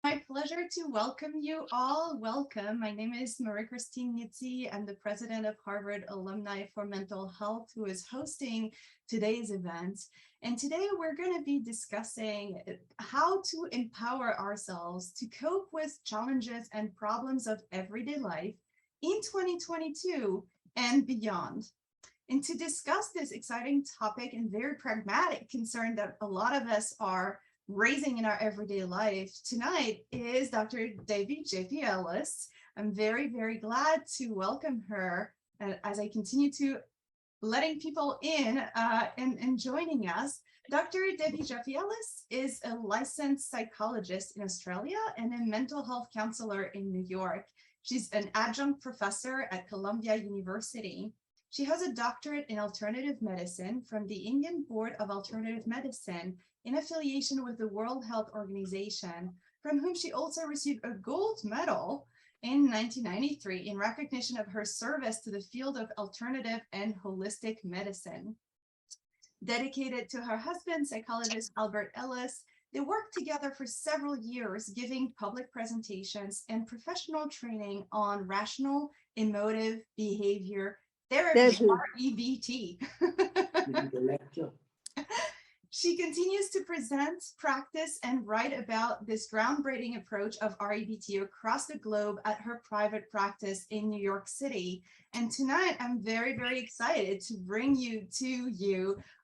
My pleasure to welcome you all. Welcome. My name is Marie-Christine Nitzi. I'm the president of Harvard Alumni for Mental Health, who is hosting today's event. And today we're going to be discussing how to empower ourselves to cope with challenges and problems of everyday life in 2022 and beyond. And to discuss this exciting topic and very pragmatic concern that a lot of us are raising in our everyday life tonight is Dr. Debbie J.P. Ellis. I'm very, very glad to welcome her as I continue to letting people in and joining us. Dr. Debbie J.P. Ellis is a licensed psychologist in Australia and a mental health counselor in New York. She's an adjunct professor at Columbia University. She has a doctorate in alternative medicine from the Indian Board of Alternative Medicine in affiliation with the World Health Organization, from whom she also received a gold medal in 1993 in recognition of her service to the field of alternative and holistic medicine. Dedicated to her husband, psychologist Albert Ellis, they worked together for several years, giving public presentations and professional training on rational emotive behavior therapy, REBT. She continues to present, practice, and write about this groundbreaking approach of REBT across the globe at her private practice in New York City. And tonight, I'm very, very excited to bring you,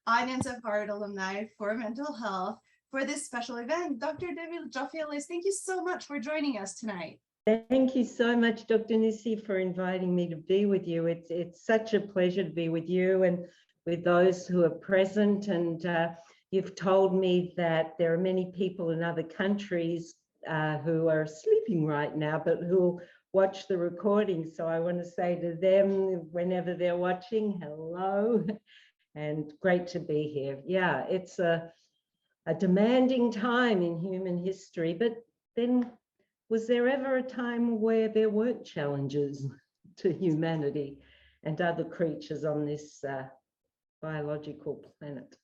audience of Harvard Alumni for Mental Health, for this special event. Dr. Debbie J.P. Ellis, thank you so much for joining us tonight. Thank you so much, Dr. Nissi, for inviting me to be with you. It's such a pleasure to be with you and with those who are present. And you've told me that there are many people in other countries who are sleeping right now, but who watch the recording. So I want to say to them, whenever they're watching, hello, and great to be here. Yeah, it's a demanding time in human history, but then was there ever a time where there weren't challenges to humanity and other creatures on this biological planet?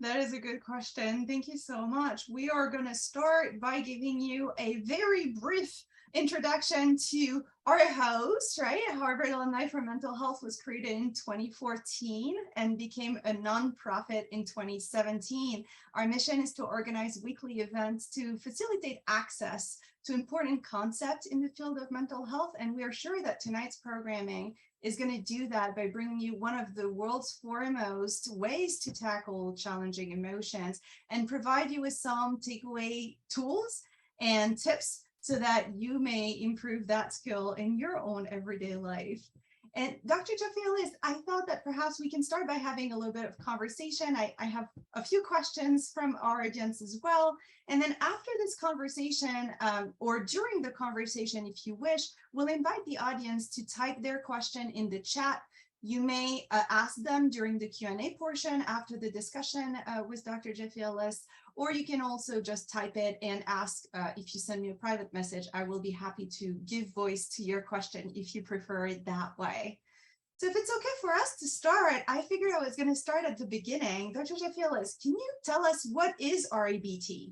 That is a good question. Thank you so much. We are going to start by giving you a very brief introduction to our host, right? Harvard Alumni for Mental Health was created in 2014 and became a nonprofit in 2017. Our mission is to organize weekly events to facilitate access to important concepts in the field of mental health. And we are sure that tonight's programming is going to do that by bringing you one of the world's foremost ways to tackle challenging emotions and provide you with some takeaway tools and tips so that you may improve that skill in your own everyday life. And Dr. J.P. Ellis, I thought that perhaps we can start by having a little bit of conversation. I have a few questions from our audience as well. And then after this conversation, or during the conversation, if you wish, we'll invite the audience to type their question in the chat. You may ask them during the Q&A portion after the discussion with Dr. J.P. Ellis, or you can also just type it and ask. If you send me a private message, I will be happy to give voice to your question if you prefer it that way. So if it's okay for us to start, I figured I was going to start at the beginning. Dr. J.P. Ellis, can you tell us what is REBT?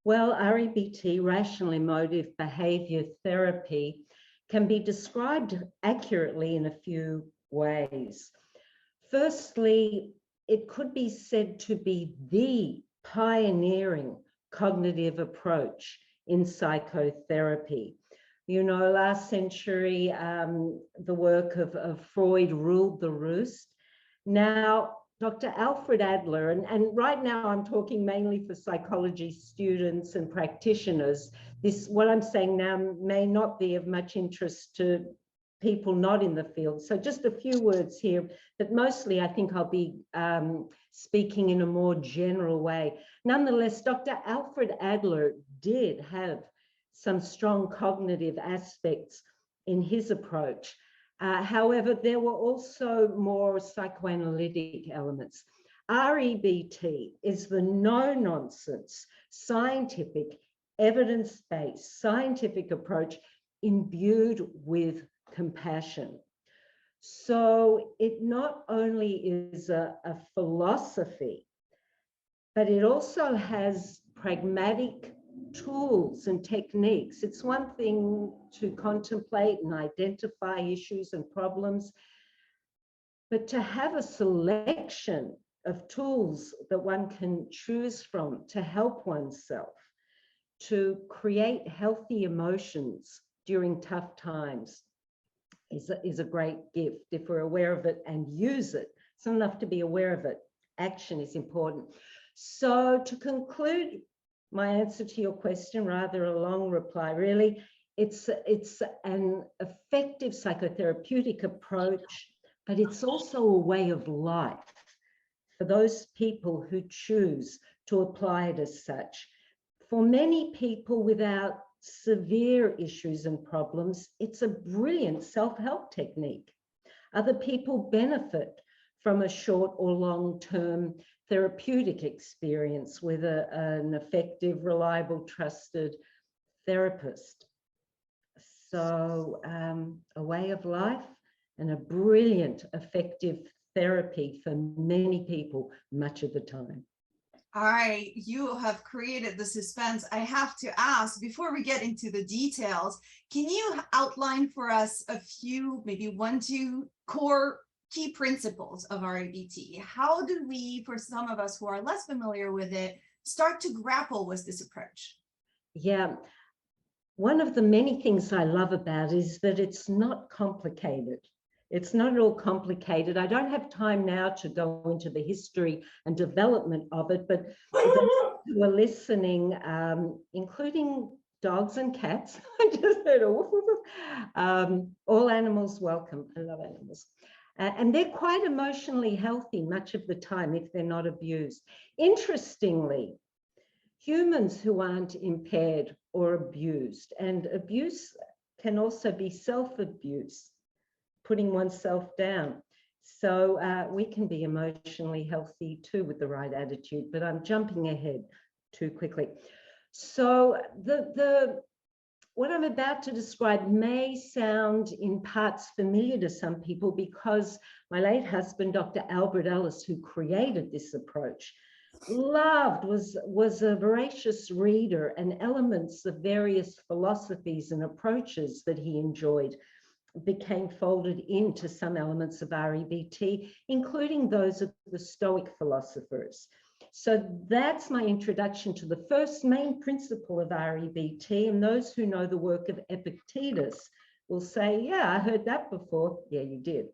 Well, REBT, rational emotive behavior therapy, can be described accurately in a few ways. Firstly, it could be said to be the pioneering cognitive approach in psychotherapy. You know, last century, the work of Freud ruled the roost. Now, Dr. Alfred Adler, and right now I'm talking mainly for psychology students and practitioners. What I'm saying now may not be of much interest to people not in the field. So just a few words here, but mostly I think I'll be speaking in a more general way. Nonetheless, Dr. Alfred Adler did have some strong cognitive aspects in his approach. However, there were also more psychoanalytic elements. REBT is the no-nonsense, scientific, evidence-based, scientific approach imbued with compassion. So it not only is a philosophy, but it also has pragmatic tools and techniques. It's one thing to contemplate and identify issues and problems, but to have a selection of tools that one can choose from to help oneself, to create healthy emotions during tough times is a great gift if we're aware of it and use it. It's not enough to be aware of it. Action is important. So to conclude my answer to your question, rather a long reply, really, it's an effective psychotherapeutic approach, but it's also a way of life for those people who choose to apply it as such. For many people without severe issues and problems, it's a brilliant self-help technique. Other people benefit from a short or long-term therapeutic experience with an effective, reliable, trusted therapist. So a way of life and a brilliant, effective therapy for many people much of the time. All right, you have created the suspense. I have to ask, before we get into the details, can you outline for us a few, maybe 1, 2 core key principles of REBT? How do we, for some of us who are less familiar with it, start to grapple with this approach? Yeah, one of the many things I love about it is that it's not complicated. It's not at all complicated. I don't have time now to go into the history and development of it, but those who are listening, including dogs and cats, I just heard all animals welcome. I love animals. And they're quite emotionally healthy much of the time if they're not abused. Interestingly, humans who aren't impaired or abused, and abuse can also be self-abuse, putting oneself down. So we can be emotionally healthy too with the right attitude, but I'm jumping ahead too quickly. So what I'm about to describe may sound in parts familiar to some people because my late husband, Dr. Albert Ellis, who created this approach, was a voracious reader, and elements of various philosophies and approaches that he enjoyed became folded into some elements of REBT, including those of the Stoic philosophers. So that's my introduction to the first main principle of REBT, and those who know the work of Epictetus will say, yeah, I heard that before. Yeah, you did.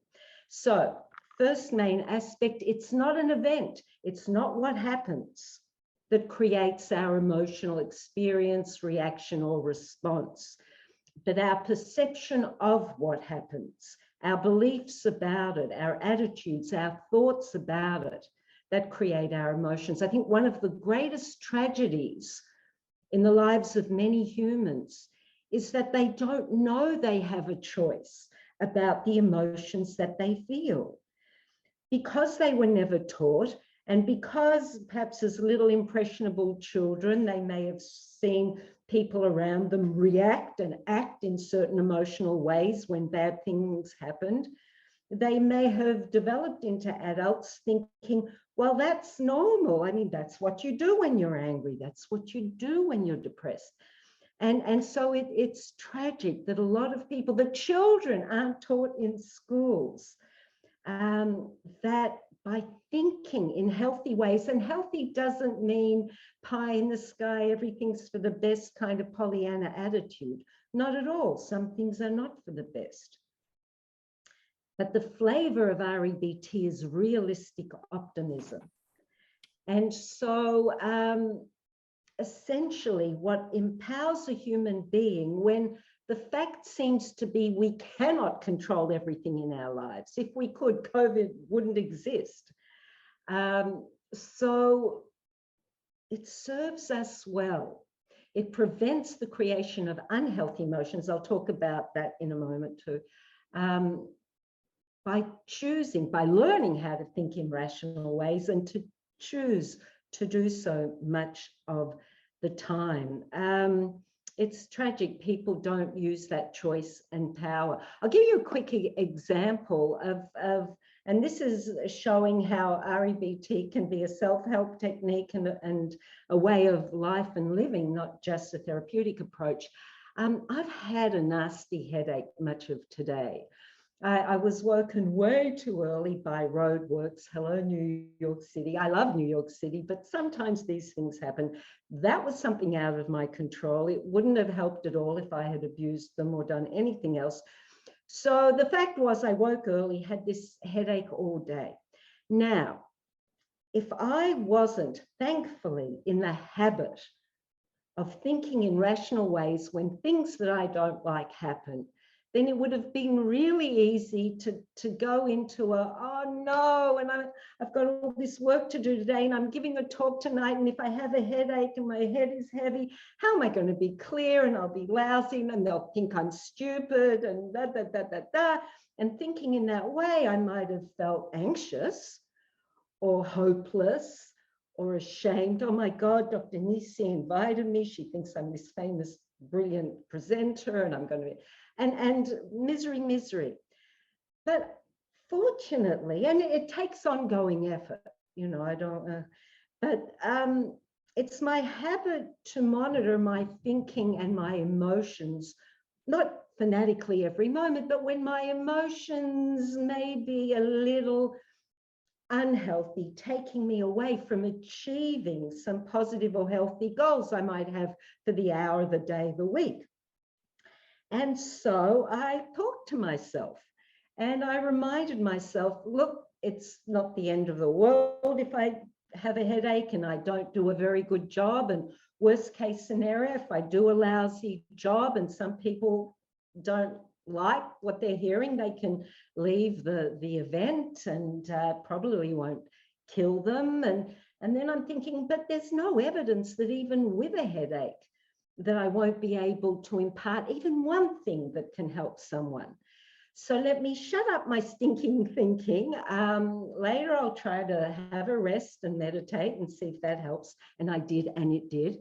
So first main aspect, it's not an event. It's not what happens that creates our emotional experience, reaction, or response, but our perception of what happens, our beliefs about it, our attitudes, our thoughts about it, that create our emotions. I think one of the greatest tragedies in the lives of many humans is that they don't know they have a choice about the emotions that they feel. Because they were never taught, and because perhaps as little impressionable children, they may have seen people around them react and act in certain emotional ways when bad things happened, they may have developed into adults thinking, well, that's normal. I mean, that's what you do when you're angry. That's what you do when you're depressed. And so it's tragic that a lot of people, the children aren't taught in schools that by thinking in healthy ways, and healthy doesn't mean pie in the sky, everything's for the best kind of Pollyanna attitude. Not at all. Some things are not for the best. But the flavor of REBT is realistic optimism. And so essentially what empowers a human being when the fact seems to be we cannot control everything in our lives. If we could, COVID wouldn't exist. So it serves us well. It prevents the creation of unhealthy emotions. I'll talk about that in a moment too. By learning how to think in rational ways and to choose to do so much of the time. It's tragic people don't use that choice and power. I'll give you a quick example of And this is showing how REBT can be a self-help technique and a way of life and living, not just a therapeutic approach. I've had a nasty headache much of today. I was woken way too early by roadworks. Hello, New York City. I love New York City, but sometimes these things happen. That was something out of my control. It wouldn't have helped at all if I had abused them or done anything else. So the fact was I woke early, had this headache all day. Now, if I wasn't, thankfully, in the habit of thinking in rational ways when things that I don't like happen, then it would have been really easy to go into oh no, and I've got all this work to do today, and I'm giving a talk tonight, and if I have a headache and my head is heavy, how am I going to be clear? And I'll be lousy, and they'll think I'm stupid, and da. And thinking in that way, I might have felt anxious or hopeless or ashamed. Oh my God, Dr. Nisi invited me. She thinks I'm this famous, brilliant presenter, and I'm going to be, and misery. But fortunately, and it takes ongoing effort, you know, I don't, but it's my habit to monitor my thinking and my emotions, not fanatically every moment, but when my emotions may be a little unhealthy, taking me away from achieving some positive or healthy goals I might have for the hour, the day, the week. And so I talked to myself and I reminded myself, look, it's not the end of the world if I have a headache and I don't do a very good job. And worst case scenario, if I do a lousy job and some people don't like what they're hearing, they can leave the event and probably won't kill them. And then I'm thinking, but there's no evidence that even with a headache that I won't be able to impart even one thing that can help someone. So let me shut up my stinking thinking. Later I'll try to have a rest and meditate and see if that helps. And I did, and it did.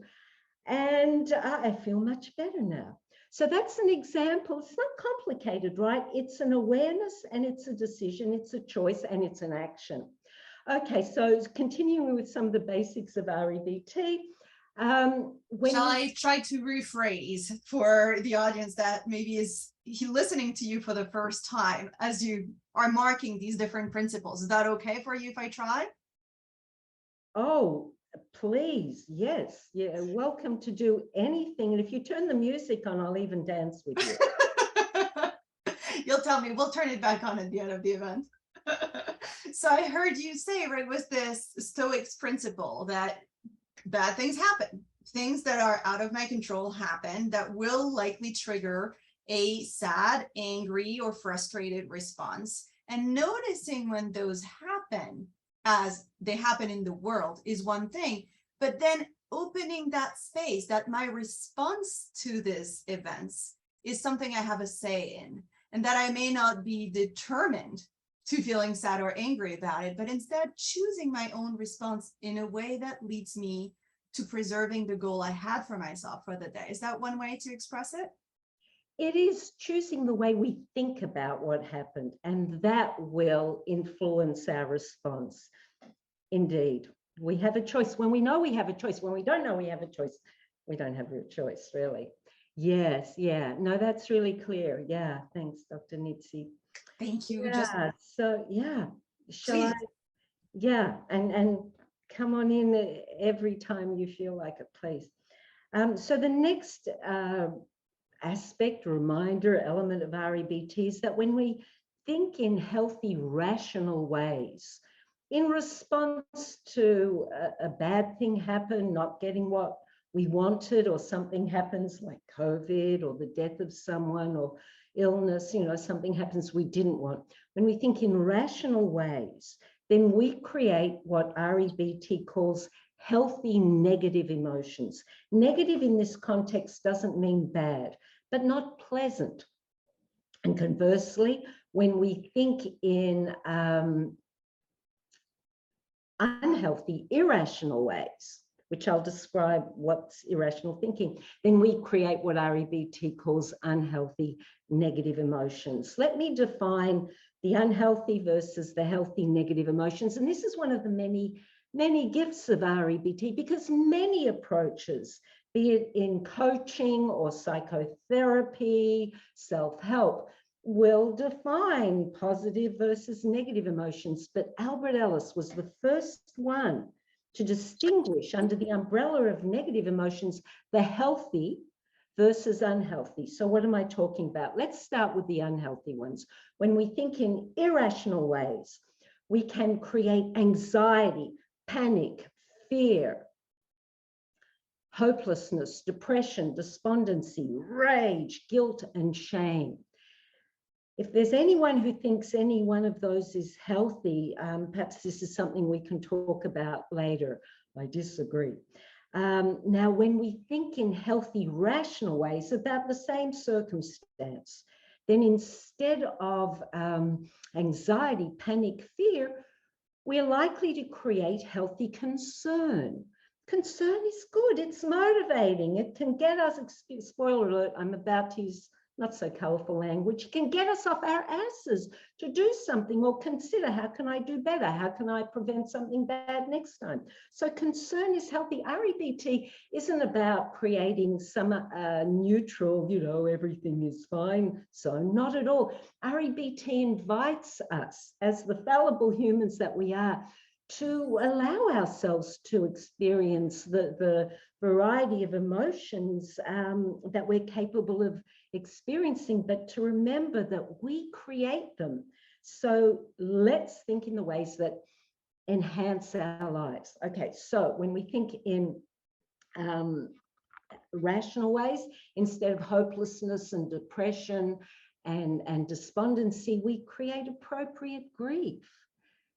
And I feel much better now. So that's an example. It's not complicated, right? It's an awareness and it's a decision, it's a choice and it's an action. Okay, so continuing with some of the basics of REBT. Shall I try to rephrase for the audience that maybe is listening to you for the first time as you are marking these different principles? Is that okay for you if I try? Oh, please, yes. Yeah, welcome to do anything. And if you turn the music on, I'll even dance with you. You'll tell me, we'll turn it back on at the end of the event. So I heard you say, right, with this Stoics principle that bad things happen. Things that are out of my control happen that will likely trigger a sad, angry, or frustrated response. And noticing when those happen as they happen in the world is one thing, but then opening that space that my response to these events is something I have a say in, and that I may not be determined to feeling sad or angry about it, but instead choosing my own response in a way that leads me to preserving the goal I had for myself for the day. Is that one way to express it? It is choosing the way we think about what happened, and that will influence our response. Indeed, we have a choice. When we know we have a choice, when we don't know we have a choice, we don't have a choice, really. Yes, yeah. No, that's really clear. Yeah, thanks, Dr. Nitsi. Thank you. Yeah, so yeah. Shall Please. I? Yeah, and come on in every time you feel like it, please. So the next aspect, reminder, element of REBT is that when we think in healthy, rational ways, in response to a bad thing happen, not getting what we wanted, or something happens like COVID or the death of someone or illness, you know, something happens we didn't want. When we think in rational ways, then we create what REBT calls healthy negative emotions. Negative in this context doesn't mean bad, but not pleasant. And conversely, when we think in unhealthy, irrational ways, which I'll describe what's irrational thinking, then we create what REBT calls unhealthy negative emotions. Let me define the unhealthy versus the healthy negative emotions. And this is one of the many gifts of REBT, because many approaches, be it in coaching or psychotherapy, self-help, will define positive versus negative emotions. But Albert Ellis was the first one to distinguish under the umbrella of negative emotions, the healthy versus unhealthy. So what am I talking about? Let's start with the unhealthy ones. When we think in irrational ways, we can create anxiety, panic, fear, hopelessness, depression, despondency, rage, guilt, and shame. If there's anyone who thinks any one of those is healthy, perhaps this is something we can talk about later. I disagree. Now, when we think in healthy, rational ways about the same circumstance, then instead of anxiety, panic, fear, we're likely to create healthy concern. Concern is good. It's motivating. It can get us, spoiler alert, I'm about to use not so colorful language, it can get us off our asses to do something or consider, how can I do better? How can I prevent something bad next time? So concern is healthy. REBT isn't about creating some neutral, everything is fine. So not at all. REBT invites us, as the fallible humans that we are, to allow ourselves to experience the variety of emotions that we're capable of experiencing, but to remember that we create them. So let's think in the ways that enhance our lives. Okay, so when we think in rational ways, instead of hopelessness and depression and despondency, we create appropriate grief,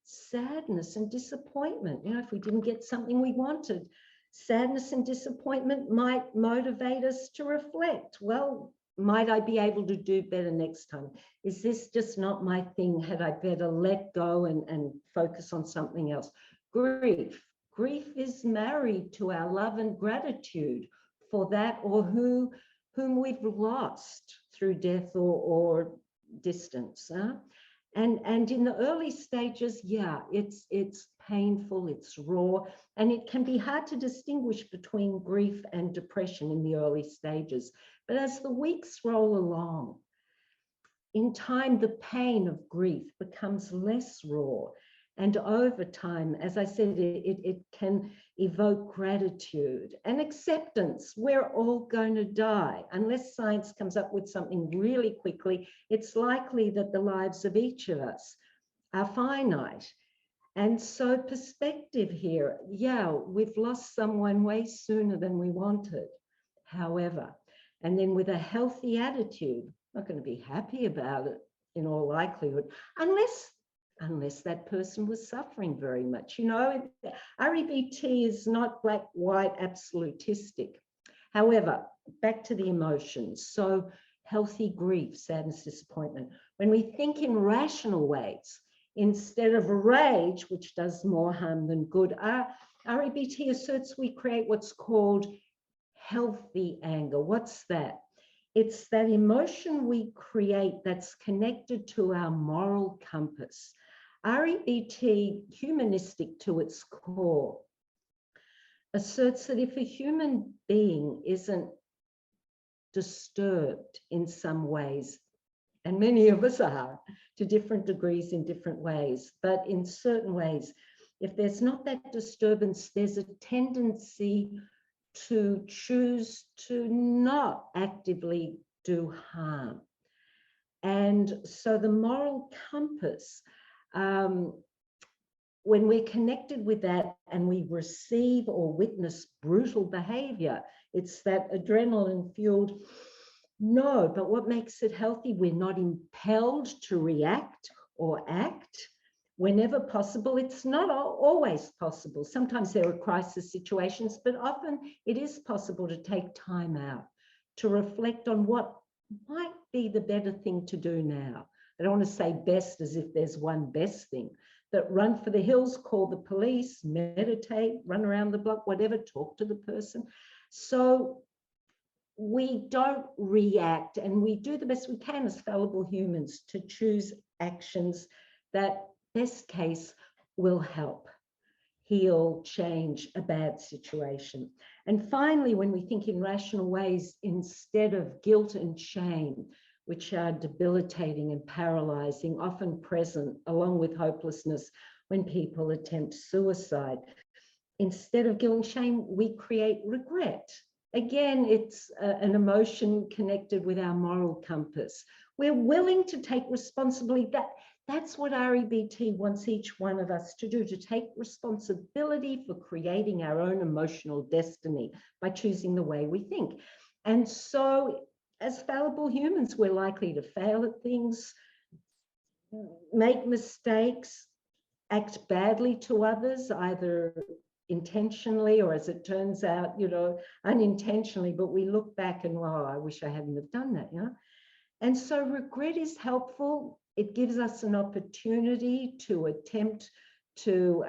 sadness and disappointment. If we didn't get something we wanted, sadness and disappointment might motivate us to reflect. Well, might I be able to do better next time? Is this just not my thing? Had I better let go and focus on something else? Grief. Grief is married to our love and gratitude for that or whom we've lost through death or distance. And in the early stages, yeah, it's painful, it's raw, and it can be hard to distinguish between grief and depression in the early stages. But as the weeks roll along, in time, the pain of grief becomes less raw. And over time, as I said, it can evoke gratitude and acceptance. We're all going to die. Unless science comes up with something really quickly, it's likely that the lives of each of us are finite. And so perspective here, yeah, we've lost someone way sooner than we wanted. However, and then with a healthy attitude, not going to be happy about it in all likelihood, unless that person was suffering very much. REBT is not black, white, absolutistic. However, back to the emotions. So healthy grief, sadness, disappointment. When we think in rational ways, instead of rage, which does more harm than good, REBT asserts we create what's called healthy anger. What's that? It's that emotion we create that's connected to our moral compass. REBT, humanistic to its core, asserts that if a human being isn't disturbed in some ways, and many of us are to different degrees in different ways, but in certain ways, if there's not that disturbance, there's a tendency to choose to not actively do harm. And so the moral compass, when we're connected with that and we receive or witness brutal behavior, it's that adrenaline fueled, no, but what makes it healthy? We're not impelled to react or act whenever possible. It's not always possible. Sometimes there are crisis situations, but often it is possible to take time out to reflect on what might be the better thing to do now. I don't want to say best as if there's one best thing, but run for the hills, call the police, meditate, run around the block, whatever, talk to the person. So we don't react, and we do the best we can as fallible humans to choose actions that, best case, will help heal, change a bad situation. And finally, when we think in rational ways, instead of guilt and shame, which are debilitating and paralyzing, often present along with hopelessness when people attempt suicide, instead of guilt and shame, we create regret. Again, it's an emotion connected with our moral compass. We're willing to take responsibility. That's what REBT wants each one of us to do, to take responsibility for creating our own emotional destiny by choosing the way we think. And so, as fallible humans, we're likely to fail at things, make mistakes, act badly to others, either intentionally or, as it turns out, unintentionally, but we look back and, wow, I wish I hadn't have done that, And so regret is helpful. It gives us an opportunity to attempt to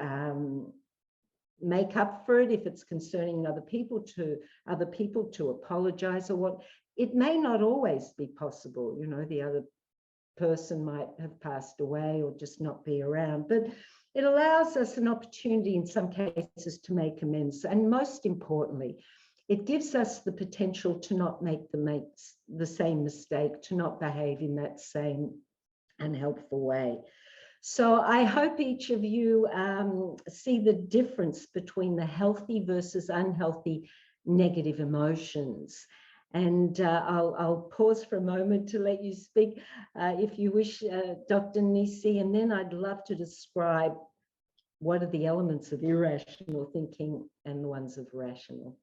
make up for it if it's concerning other people to apologize or what. It may not always be possible, the other person might have passed away or just not be around, but it allows us an opportunity in some cases to make amends. And most importantly, it gives us the potential to not make the same mistake, to not behave in that same unhelpful way. So I hope each of you see the difference between the healthy versus unhealthy negative emotions. And I'll pause for a moment to let you speak if you wish, Dr. Nisi, and then I'd love to describe what are the elements of irrational thinking and the ones of rational.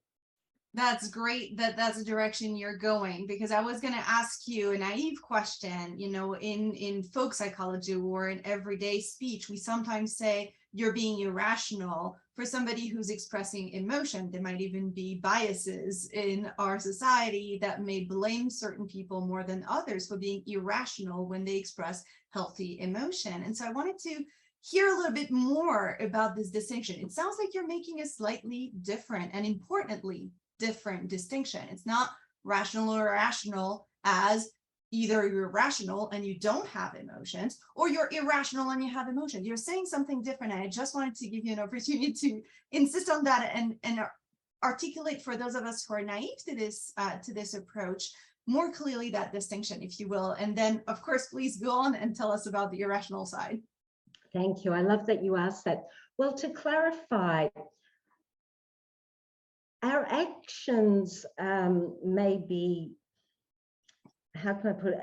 That's great that's the direction you're going, because I was going to ask you a naive question. In folk psychology or in everyday speech, we sometimes say you're being irrational for somebody who's expressing emotion. There might even be biases in our society that may blame certain people more than others for being irrational when they express healthy emotion. And so I wanted to hear a little bit more about this distinction. It sounds like you're making a slightly different and importantly different distinction. It's not rational or irrational as either you're rational and you don't have emotions, or you're irrational and you have emotions. You're saying something different, and I just wanted to give you an opportunity to insist on that and articulate for those of us who are naive to this approach more clearly that distinction, if you will. And then, of course, please go on and tell us about the irrational side. Thank you. I love that you asked that. Well, to clarify, our actions may be, how can I put it,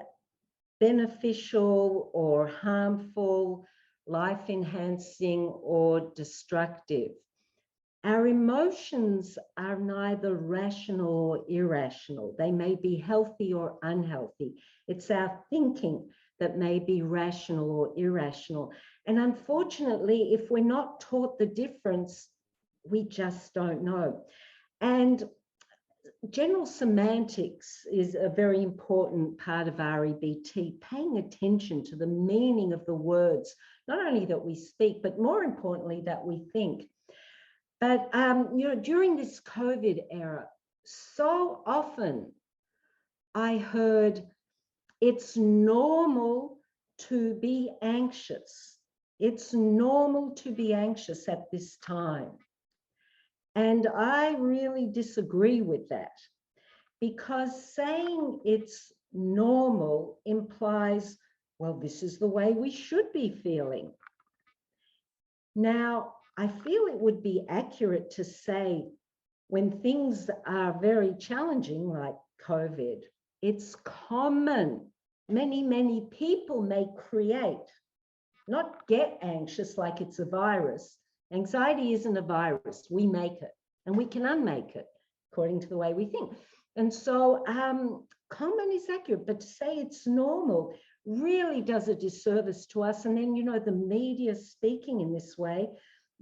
beneficial or harmful, life-enhancing or destructive. Our emotions are neither rational or irrational. They may be healthy or unhealthy. It's our thinking that may be rational or irrational. And unfortunately, if we're not taught the difference, we just don't know. And general semantics is a very important part of REBT, paying attention to the meaning of the words, not only that we speak, but more importantly, that we think. But, during this COVID era, so often I heard it's normal to be anxious. It's normal to be anxious at this time. And I really disagree with that, because saying it's normal implies, well, this is the way we should be feeling. Now, I feel it would be accurate to say when things are very challenging, like COVID, it's common. Many, many people may create, not get anxious like it's a virus. Anxiety isn't a virus. We make it, and we can unmake it according to the way we think. And so common is accurate, but to say it's normal really does a disservice to us. And then, the media speaking in this way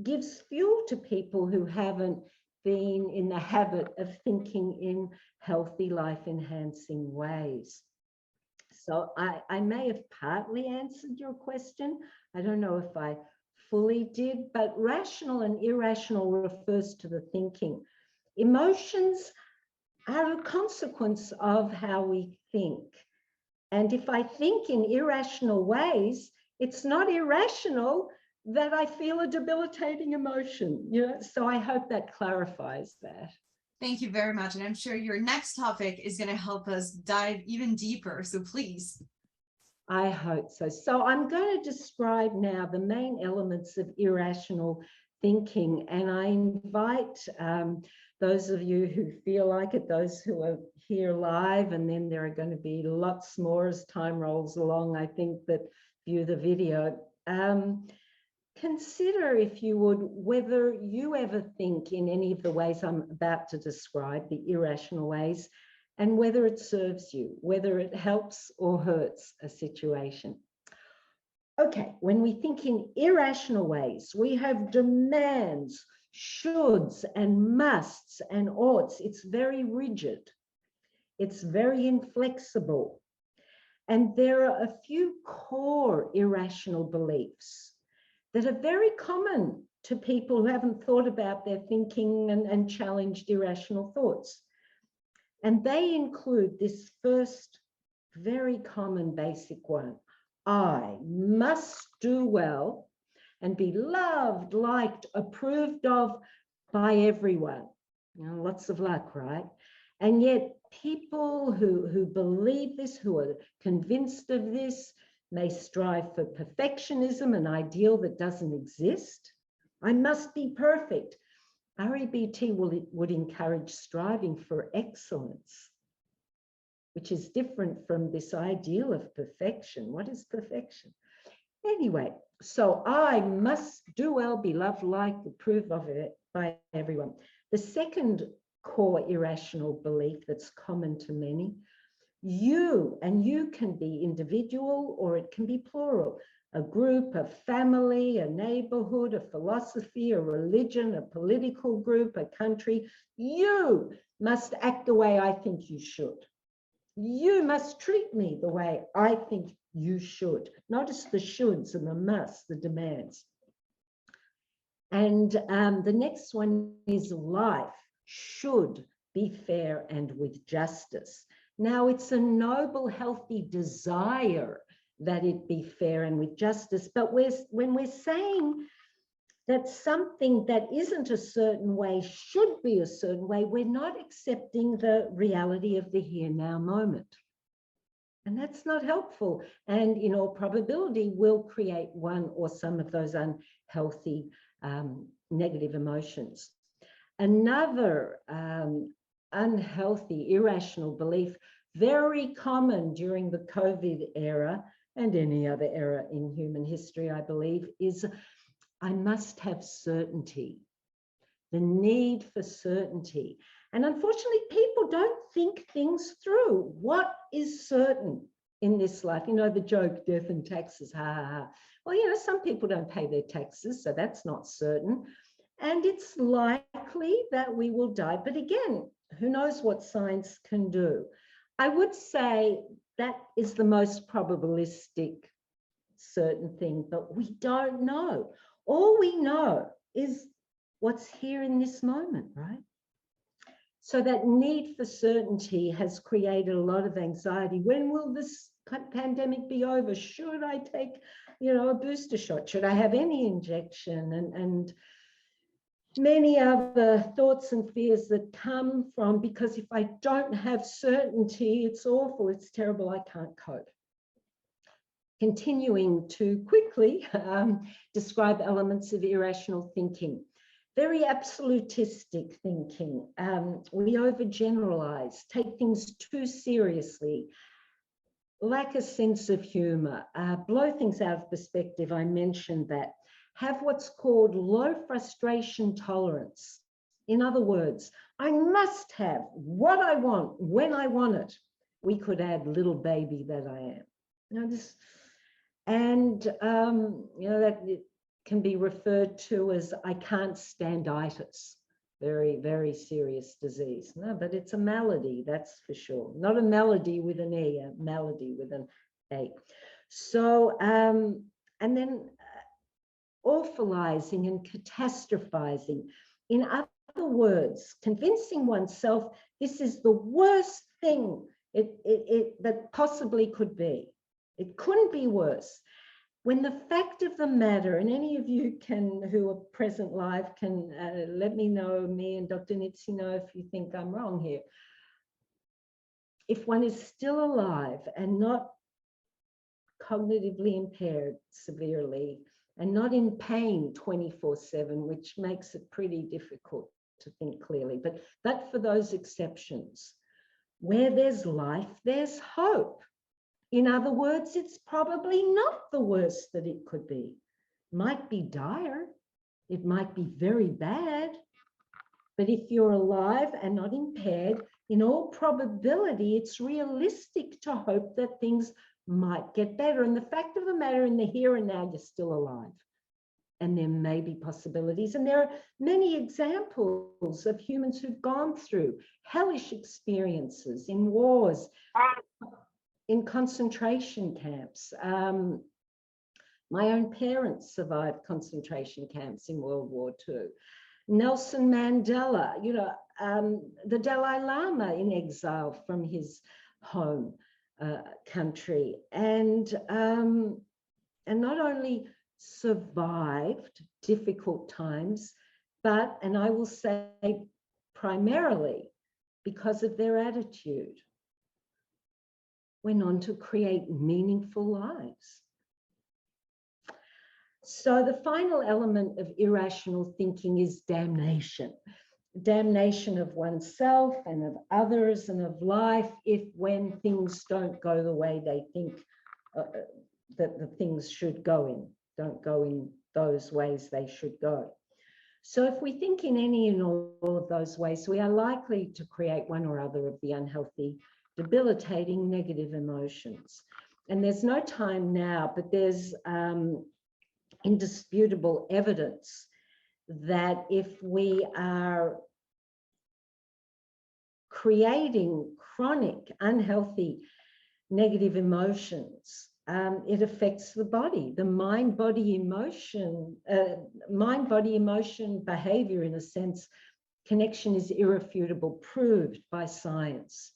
gives fuel to people who haven't been in the habit of thinking in healthy, life-enhancing ways. So I may have partly answered your question. I don't know if I fully did, but rational and irrational refers to the thinking. Emotions are a consequence of how we think. And if I think in irrational ways, it's not irrational that I feel a debilitating emotion. So I hope that clarifies that. Thank you very much. And I'm sure your next topic is going to help us dive even deeper. So please. I hope so. So I'm going to describe now the main elements of irrational thinking, and I invite those of you who feel like it, those who are here live, and then there are going to be lots more as time rolls along, I think, that view the video. Consider, if you would, whether you ever think in any of the ways I'm about to describe, the irrational ways, and whether it serves you, whether it helps or hurts a situation. Okay, when we think in irrational ways, we have demands, shoulds, and musts and oughts. It's very rigid. It's very inflexible. And there are a few core irrational beliefs that are very common to people who haven't thought about their thinking and challenged irrational thoughts. And they include this first very common basic one: I must do well and be loved, liked, approved of by everyone. Lots of luck, right? And yet people who believe this, who are convinced of this, may strive for perfectionism, an ideal that doesn't exist. I must be perfect. REBT would encourage striving for excellence, which is different from this ideal of perfection. What is perfection? Anyway, so I must do well, be loved, liked, approved of it by everyone. The second core irrational belief that's common to many: you can be individual or it can be plural, a group, a family, a neighborhood, a philosophy, a religion, a political group, a country. You must act the way I think you should. You must treat me the way I think you should. Notice the shoulds and the musts, the demands. And the next one is life should be fair and with justice. Now, it's a noble, healthy desire that it be fair and with justice, but when we're saying that something that isn't a certain way should be a certain way, we're not accepting the reality of the here now moment. And that's not helpful. And in all probability will create one or some of those unhealthy negative emotions. Another unhealthy, irrational belief, very common during the COVID era and any other era in human history, I believe, is I must have certainty, the need for certainty. And unfortunately, people don't think things through. What is certain in this life? The joke, death and taxes, ha, ha, ha. Well, some people don't pay their taxes, so that's not certain. And it's likely that we will die. But again, who knows what science can do? I would say that is the most probabilistic certain thing, but we don't know. All we know is what's here in this moment, right? So that need for certainty has created a lot of anxiety. When will this pandemic be over? Should I take, a booster shot? Should I have any injection? And many other thoughts and fears that come from, because if I don't have certainty, it's awful, it's terrible, I can't cope. Continuing to quickly describe elements of irrational thinking. Very absolutistic thinking. We overgeneralize, take things too seriously, lack a sense of humor, blow things out of perspective. I mentioned that. Have what's called low frustration tolerance. In other words, I must have what I want when I want it. We could add little baby that I am. That it can be referred to as I can't standitis. Very, very serious disease. No, but it's a malady, that's for sure. Not a melody with an E, a malady with an A. So, and then awfulizing and catastrophizing. In other words, convincing oneself this is the worst thing that possibly could be. It couldn't be worse. When the fact of the matter, and any of you who are present live can let me know, me and Dr. Nitsi know if you think I'm wrong here. If one is still alive and not cognitively impaired severely and not in pain 24/7, which makes it pretty difficult to think clearly, but for those exceptions, where there's life, there's hope. In other words, it's probably not the worst that it could be. It might be dire, it might be very bad, but if you're alive and not impaired, in all probability, it's realistic to hope that things might get better. And the fact of the matter, in the here and now, you're still alive. And there may be possibilities. And there are many examples of humans who've gone through hellish experiences in wars, in concentration camps. My own parents survived concentration camps in World War II. Nelson Mandela, the Dalai Lama in exile from his home country, and not only survived difficult times, but, and I will say primarily because of their attitude, went on to create meaningful lives. So the final element of irrational thinking is damnation. Damnation of oneself and of others and of life when things don't go the way they think that the things should go in, don't go in those ways they should go. So if we think in any and all of those ways, we are likely to create one or other of the unhealthy, debilitating negative emotions. And there's no time now, but there's indisputable evidence that if we are creating chronic, unhealthy, negative emotions, it affects the body, the mind-body emotion behavior, in a sense. Connection is irrefutable, proved by science.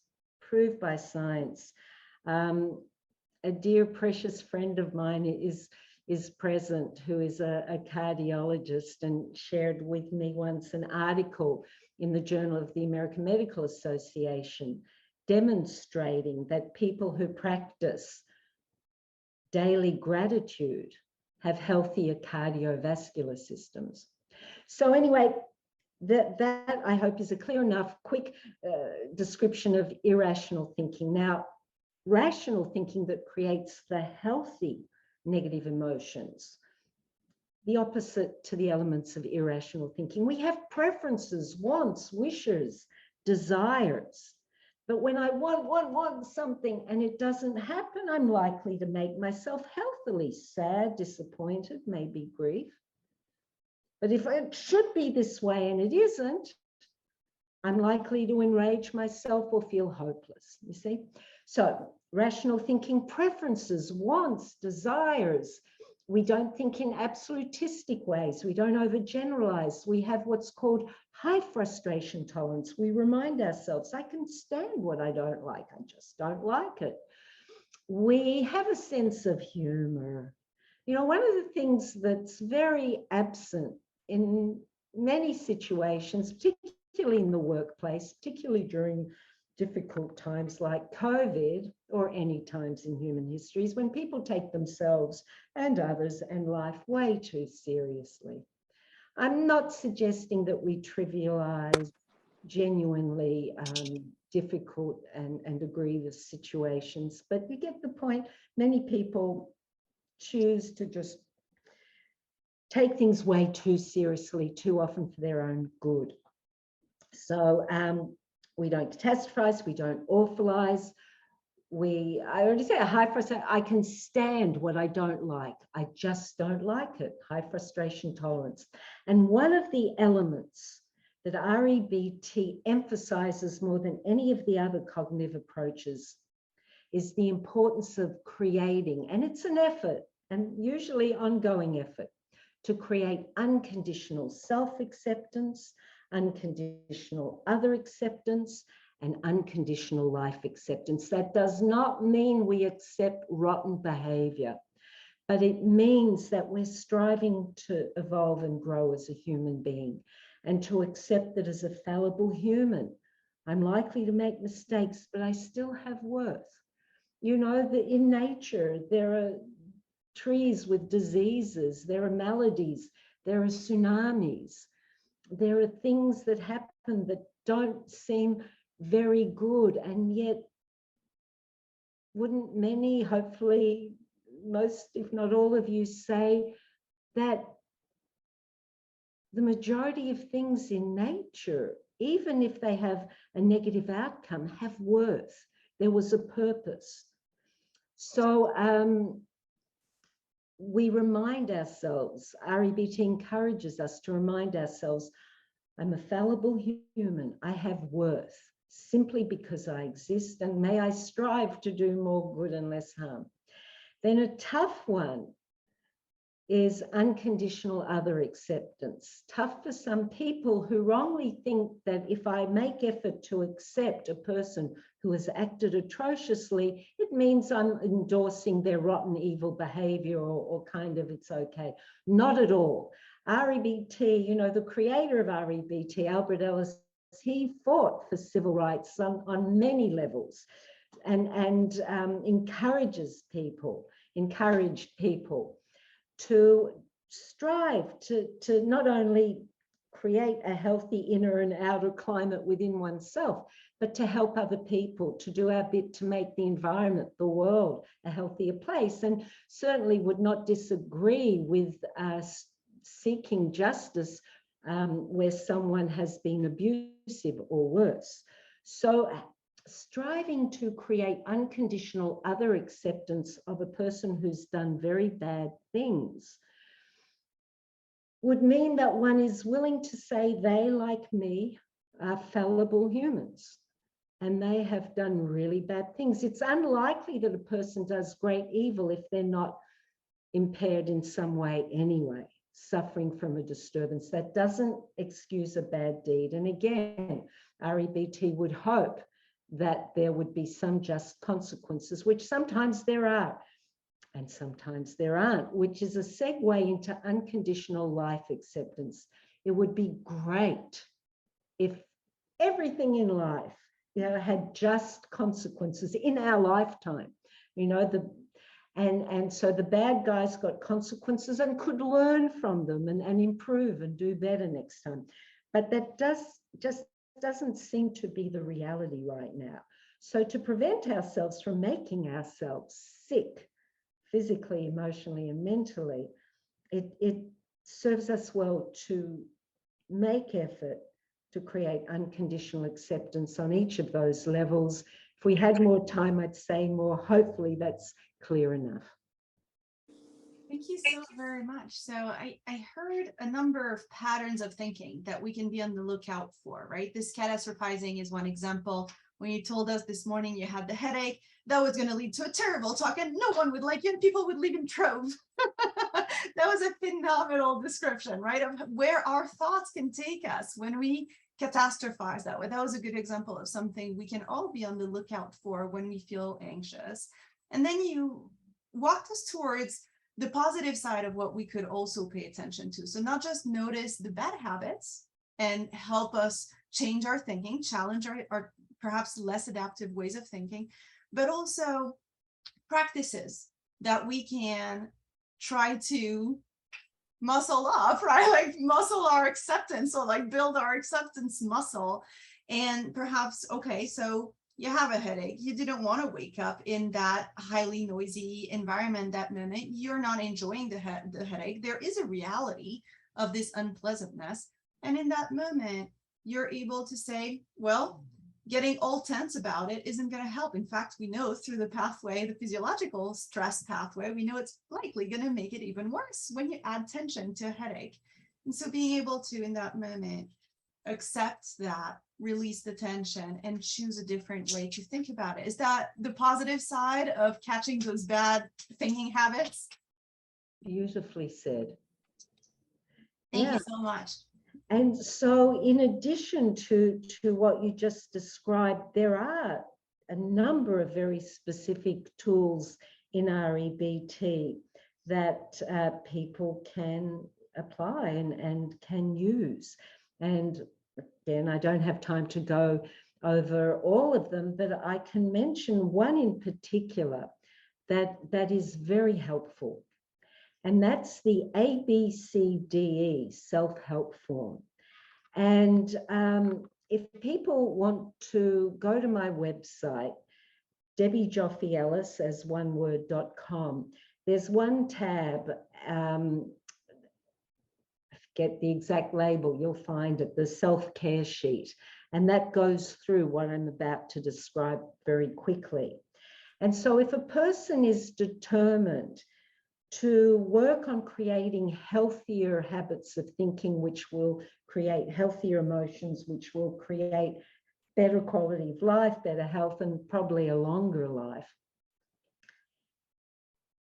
A dear, precious friend of mine is present, who is a cardiologist, and shared with me once an article in the Journal of the American Medical Association demonstrating that people who practice daily gratitude have healthier cardiovascular systems. So anyway, that I hope is a clear enough, quick description of irrational thinking. Now, rational thinking that creates the healthy negative emotions, the opposite to the elements of irrational thinking. We have preferences, wants, wishes, desires. But when I want something and it doesn't happen, I'm likely to make myself healthily sad, disappointed, maybe grief. But if it should be this way and it isn't, I'm likely to enrage myself or feel hopeless, you see? So rational thinking, preferences, wants, desires. We don't think in absolutistic ways. We don't overgeneralize. We have what's called high frustration tolerance. We remind ourselves, I can stand what I don't like. I just don't like it. We have a sense of humor. You know, one of the things that's very absent in many situations, particularly in the workplace, particularly during difficult times like COVID, or any times in human history, is when people take themselves and others and life way too seriously. I'm not suggesting that we trivialize genuinely difficult and egregious situations, but you get the point. Many people choose to just take things way too seriously, too often for their own good. So we don't catastrophize, we don't awfulize. I already say a high frustration, I can stand what I don't like. I just don't like it, high frustration tolerance. And one of the elements that REBT emphasizes more than any of the other cognitive approaches is the importance of creating, and it's an effort, and usually ongoing effort, to create unconditional self-acceptance, unconditional other acceptance, and unconditional life acceptance. That does not mean we accept rotten behavior, but it means that we're striving to evolve and grow as a human being and to accept that as a fallible human, I'm likely to make mistakes, but I still have worth. You know, that in nature, there are trees with diseases, there are maladies, there are tsunamis, there are things that happen that don't seem very good. And yet, wouldn't many, hopefully most, if not all of you, say that the majority of things in nature, even if they have a negative outcome, have worth. There was a purpose. So we remind ourselves, REBT encourages us to remind ourselves, I'm a fallible human. I have worth simply because I exist, and may I strive to do more good and less harm. Then a tough one is unconditional other acceptance. Tough for some people who wrongly think that if I make effort to accept a person who has acted atrociously, it means I'm endorsing their rotten, evil behavior, or kind of it's okay. Not at all. REBT, you know, the creator of REBT, Albert Ellis, he fought for civil rights on many levels and encouraged people to strive to not only create a healthy inner and outer climate within oneself, but to help other people, to do our bit to make the environment, the world, a healthier place. And certainly would not disagree with seeking justice where someone has been abusive or worse. So striving to create unconditional other acceptance of a person who's done very bad things would mean that one is willing to say they, like me, are fallible humans and they have done really bad things. It's unlikely that a person does great evil if they're not impaired in some way anyway, suffering from a disturbance. That doesn't excuse a bad deed. And again, REBT would hope that there would be some just consequences, which sometimes there are, and sometimes there aren't, which is a segue into unconditional life acceptance. It would be great if everything in life, you know, had just consequences in our lifetime. You know, and so the bad guys got consequences and could learn from them and improve and do better next time. But that just doesn't seem to be the reality right now. So to prevent ourselves from making ourselves sick, physically, emotionally, and mentally, it serves us well to make effort to create unconditional acceptance on each of those levels. If we had more time, I'd say more. Hopefully that's clear enough. Thank you so very much. So I heard a number of patterns of thinking that we can be on the lookout for, right? This catastrophizing is one example. When you told us this morning you had the headache, that was going to lead to a terrible talk and no one would like you and people would leave in droves. That was a phenomenal description, right? Of where our thoughts can take us when we catastrophize that way. That was a good example of something we can all be on the lookout for when we feel anxious. And then you walked us towards the positive side of what we could also pay attention to. So not just notice the bad habits and help us change our thinking, challenge our perhaps less adaptive ways of thinking, but also practices that we can try to muscle up, right? Like muscle our acceptance, or like build our acceptance muscle. And perhaps, okay, so you have a headache. You didn't want to wake up in that highly noisy environment that moment. You're not enjoying the headache. There is a reality of this unpleasantness. And in that moment, you're able to say, well, getting all tense about it isn't going to help. In fact, we know through the pathway, the physiological stress pathway, we know it's likely going to make it even worse when you add tension to a headache. And so being able to, in that moment, accept that, release the tension, and choose a different way to think about it. Is that the positive side of catching those bad thinking habits? Beautifully said. Thank you so much. And so in addition to what you just described, there are a number of very specific tools in REBT that people can apply and can use. And again, I don't have time to go over all of them, but I can mention one in particular that is very helpful. And that's the ABCDE self-help form. And if people want to go to my website, Debbie Joffe Ellis as oneword.com, there's one tab, get the exact label, you'll find it, the self-care sheet. And that goes through what I'm about to describe very quickly. And so if a person is determined to work on creating healthier habits of thinking, which will create healthier emotions, which will create better quality of life, better health, and probably a longer life,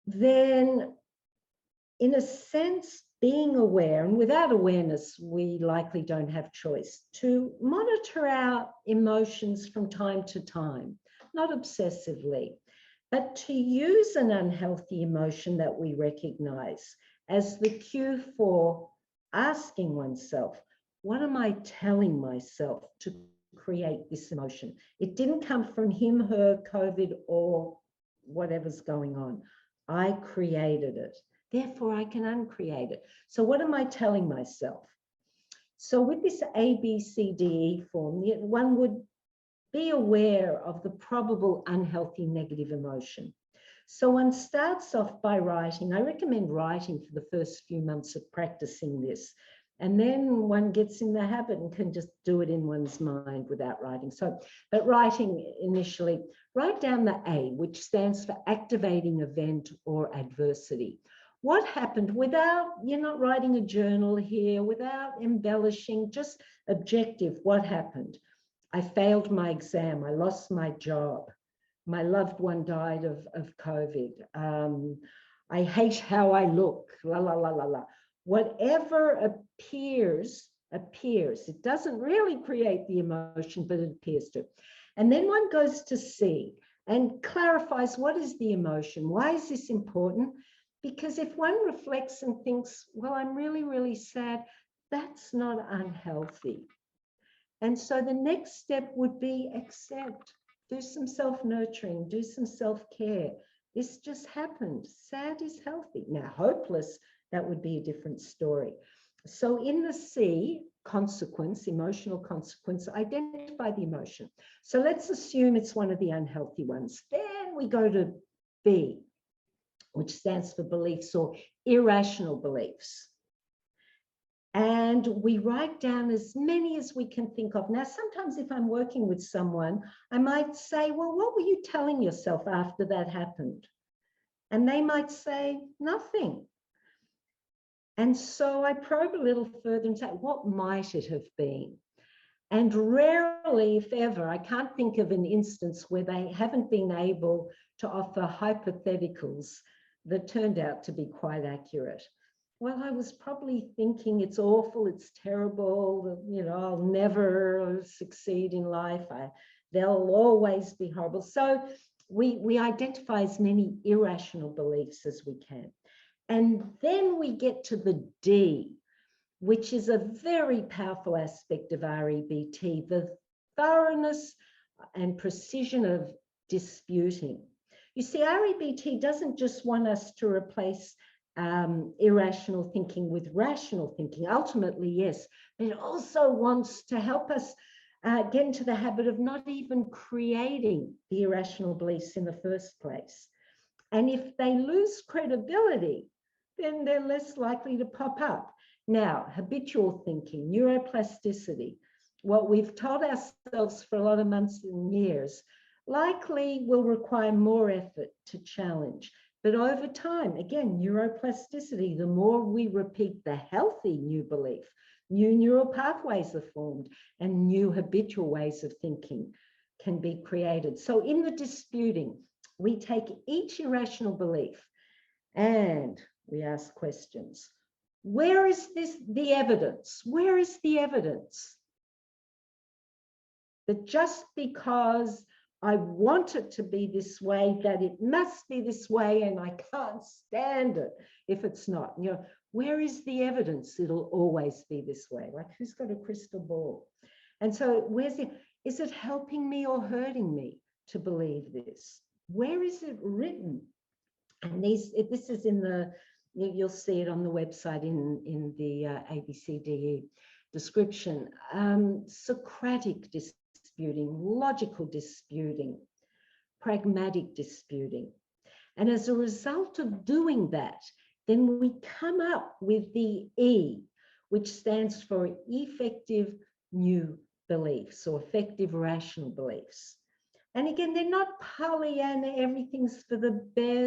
then in a sense, being aware, and without awareness, we likely don't have choice, to monitor our emotions from time to time, not obsessively, but to use an unhealthy emotion that we recognize as the cue for asking oneself, what am I telling myself to create this emotion? It didn't come from him, her, COVID, or whatever's going on. I created it. Therefore, I can uncreate it. So what am I telling myself? So with this ABCDE form, one would be aware of the probable unhealthy negative emotion. So one starts off by writing. I recommend writing for the first few months of practicing this. And then one gets in the habit and can just do it in one's mind without writing. So, but writing initially, write down the A, which stands for activating event or adversity. What happened without, you're not writing a journal here, without embellishing, just objective, what happened? I failed my exam, I lost my job, my loved one died of COVID, I hate how I look, la, la, la, la, la. Whatever appears, it doesn't really create the emotion, but it appears to. And then one goes to C and clarifies what is the emotion? Why is this important? Because if one reflects and thinks, well, I'm really, really sad, that's not unhealthy. And so the next step would be accept, do some self-nurturing, do some self-care. This just happened. Sad is healthy. Now, hopeless, that would be a different story. So in the C, consequence, emotional consequence, identify the emotion. So let's assume it's one of the unhealthy ones. Then we go to B, which stands for beliefs or irrational beliefs. And we write down as many as we can think of. Now, sometimes if I'm working with someone, I might say, well, what were you telling yourself after that happened? And they might say, nothing. And so I probe a little further and say, what might it have been? And rarely, if ever, I can't think of an instance where they haven't been able to offer hypotheticals that turned out to be quite accurate. Well, I was probably thinking it's awful, it's terrible, you know, I'll never succeed in life, they'll always be horrible. So we identify as many irrational beliefs as we can. And then we get to the D, which is a very powerful aspect of REBT, the thoroughness and precision of disputing. You see, REBT doesn't just want us to replace irrational thinking with rational thinking. Ultimately, yes, but it also wants to help us get into the habit of not even creating the irrational beliefs in the first place. And if they lose credibility, then they're less likely to pop up. Now, habitual thinking, neuroplasticity, what we've told ourselves for a lot of months and years, likely will require more effort to challenge. But over time, again, neuroplasticity, the more we repeat the healthy new belief, new neural pathways are formed and new habitual ways of thinking can be created. So in the disputing, we take each irrational belief and we ask questions. Where is the evidence? Where is the evidence that just because I want it to be this way, that it must be this way, and I can't stand it if it's not? Where is the evidence it'll always be this way? Like, who's got a crystal ball? And so is it helping me or hurting me to believe this? Where is it written? And this is in the, you'll see it on the website in the ABCDE description. Socratic disputing, logical disputing, pragmatic disputing. And as a result of doing that, then we come up with the E, which stands for effective new beliefs or effective rational beliefs. And again, they're not Pollyanna, everything's for the best.